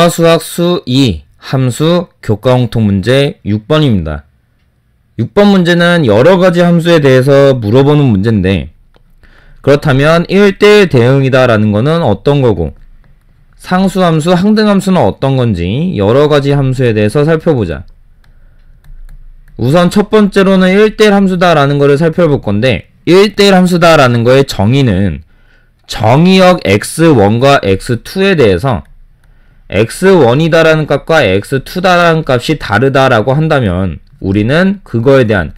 수학 수2 함수 교과공통 문제 6번입니다. 6번 문제는 여러가지 함수에 대해서 물어보는 문제인데, 그렇다면 1대1 대응이다 라는 거는 어떤 거고, 상수함수, 항등함수는 어떤 건지 여러가지 함수에 대해서 살펴보자. 우선 첫 번째로는 1대1 함수다 라는 거를 살펴볼 건데, 1대1 함수다 라는 거의 정의는 정의역 x1과 x2에 대해서 x1이다 라는 값과 x2다 라는 값이 다르다 라고 한다면 우리는 그거에 대한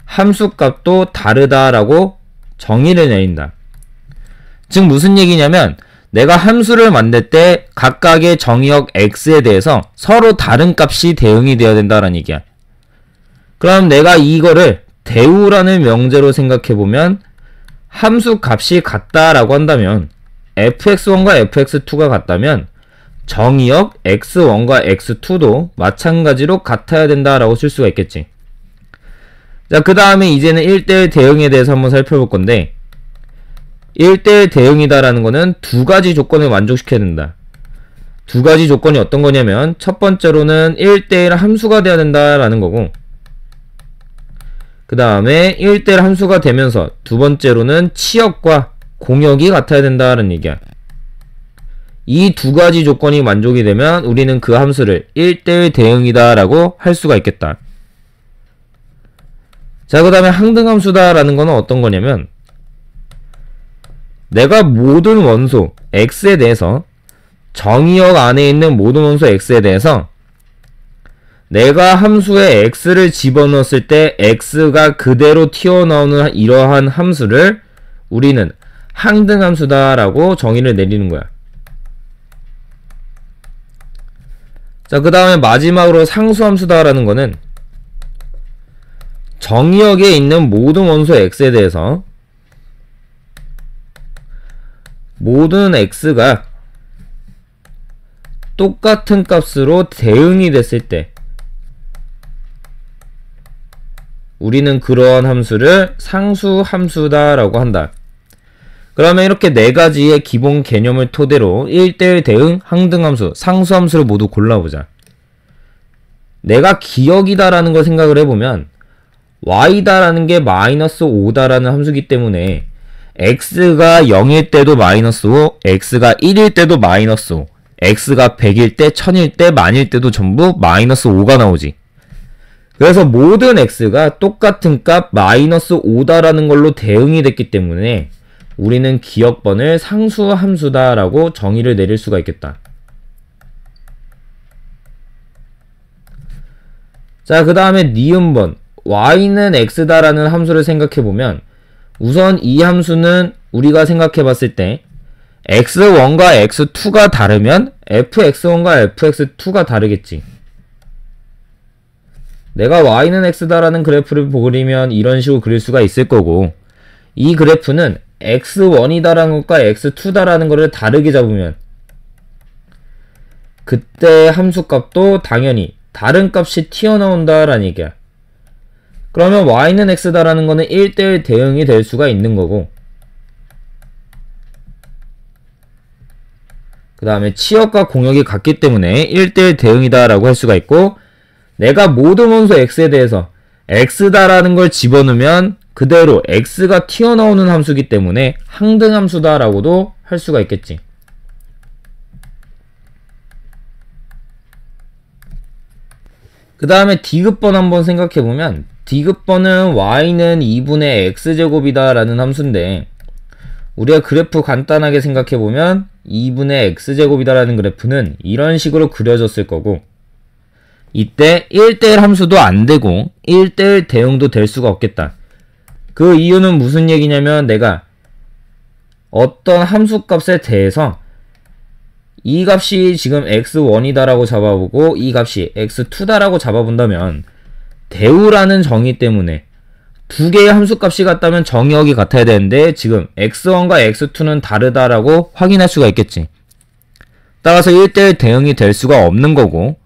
함수값도 다르다 라고 정의를 내린다. 즉 무슨 얘기냐면, 내가 함수를 만들 때 각각의 정의역 x에 대해서 서로 다른 값이 대응이 되어야 된다라는 얘기야. 그럼 내가 이거를 대우라는 명제로 생각해보면, 함수 값이 같다라고 한다면 fx1과 fx2가 같다면 정의역 x1과 x2도 마찬가지로 같아야 된다라고 쓸 수가 있겠지. 자, 그 다음에 이제는 1대1 대응에 대해서 한번 살펴볼 건데, 1대1 대응이다라는 거는 두 가지 조건을 만족시켜야 된다. 두 가지 조건이 어떤 거냐면, 첫 번째로는 1대1 함수가 돼야 된다라는 거고, 그 다음에 1대1 함수가 되면서 두 번째로는 치역과 공역이 같아야 된다는 얘기야. 이 두 가지 조건이 만족이 되면 우리는 그 함수를 1대1 대응이다 라고 할 수가 있겠다. 자, 그 다음에 항등함수다 라는 거는 어떤 거냐면, 내가 모든 원소 x에 대해서, 정의역 안에 있는 모든 원소 x에 대해서 내가 함수에 x를 집어넣었을 때 x가 그대로 튀어나오는 이러한 함수를 우리는 항등함수다 라고 정의를 내리는 거야. 자, 그 다음에 마지막으로 상수함수다 라는 거는 정의역에 있는 모든 원소 x에 대해서 모든 x가 똑같은 값으로 대응이 됐을 때 우리는 그러한 함수를 상수함수다 라고 한다. 그러면 이렇게 네 가지의 기본 개념을 토대로 1대1 대응, 항등함수, 상수함수를 모두 골라보자. 내가 기역이다 라는 걸 생각을 해보면, y다 라는 게 마이너스 5다 라는 함수기 때문에 x가 0일 때도 마이너스 5, x가 1일 때도 마이너스 5, x가 100일 때, 1000일 때, 만일 때도 전부 마이너스 5가 나오지. 그래서 모든 x가 똑같은 값 마이너스 5다 라는 걸로 대응이 됐기 때문에 우리는 기역번을 상수함수다 라고 정의를 내릴 수가 있겠다. 자, 그 다음에 니은번 y는 x다 라는 함수를 생각해보면, 우선 이 함수는 우리가 생각해봤을 때 x1과 x2가 다르면 fx1과 fx2가 다르겠지. 내가 y는 x다 라는 그래프를 그리면 이런 식으로 그릴 수가 있을 거고, 이 그래프는 x1이다 라는 것과 x2다 라는 거를 다르게 잡으면 그때 함수값도 당연히 다른 값이 튀어나온다 라는 얘기야. 그러면 y는 x다 라는 거는 1대1 대응이 될 수가 있는 거고, 그 다음에 치역과 공역이 같기 때문에 1대1 대응이다 라고 할 수가 있고, 내가 모든 원소 x에 대해서 x다 라는 걸 집어넣으면 그대로 x가 튀어나오는 함수기 때문에 항등함수다 라고도 할 수가 있겠지. 그 다음에 디귿번 한번 생각해보면, 디귿번은 y는 2분의 x제곱이다 라는 함수인데, 우리가 그래프 간단하게 생각해보면 2분의 x제곱이다 라는 그래프는 이런 식으로 그려졌을 거고, 이때 1대1 함수도 안되고 1대1 대응도 될 수가 없겠다. 그 이유는 무슨 얘기냐면, 내가 어떤 함수값에 대해서 이 값이 지금 x1이다 라고 잡아보고 이 값이 x2다 라고 잡아본다면 대우라는 정의 때문에 두 개의 함수값이 같다면 정의역이 같아야 되는데, 지금 x1과 x2는 다르다라고 확인할 수가 있겠지. 따라서 1대1 대응이 될 수가 없는 거고,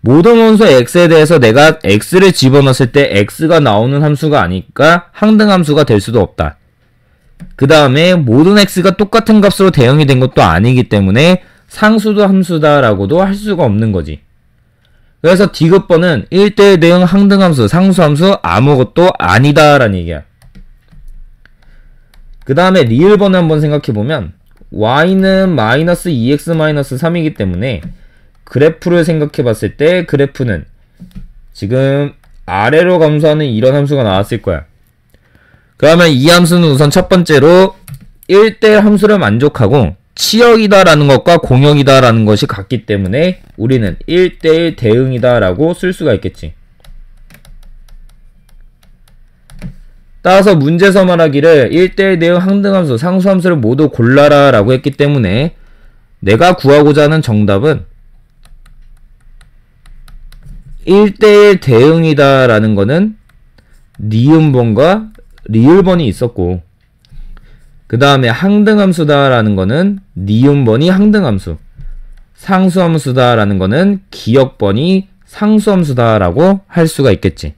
모든 원소 x에 대해서 내가 x를 집어넣었을 때 x가 나오는 함수가 아니니까 항등함수가 될 수도 없다. 그 다음에 모든 x가 똑같은 값으로 대응이 된 것도 아니기 때문에 상수도 함수다라고도 할 수가 없는 거지. 그래서 디귿번은 1대1 대응 항등함수, 상수함수 아무것도 아니다라는 얘기야. 그 다음에 리을번을 한번 생각해보면 y는 마이너스 2x 마이너스 3이기 때문에 그래프를 생각해봤을 때 그래프는 지금 아래로 감소하는 이런 함수가 나왔을 거야. 그러면 이 함수는 우선 첫 번째로 1대1 함수를 만족하고 치역이다라는 것과 공역이다라는 것이 같기 때문에 우리는 1대1 대응이다라고 쓸 수가 있겠지. 따라서 문제에서 말하기를 1대1 대응 항등함수, 상수함수를 모두 골라라 라고 했기 때문에 내가 구하고자 하는 정답은 1대1 대응이다 라는 거는 니은번과 리을번이 있었고, 그 다음에 항등함수다 라는 거는 니은번이 항등함수, 상수함수다 라는 거는 기역번이 상수함수다 라고 할 수가 있겠지.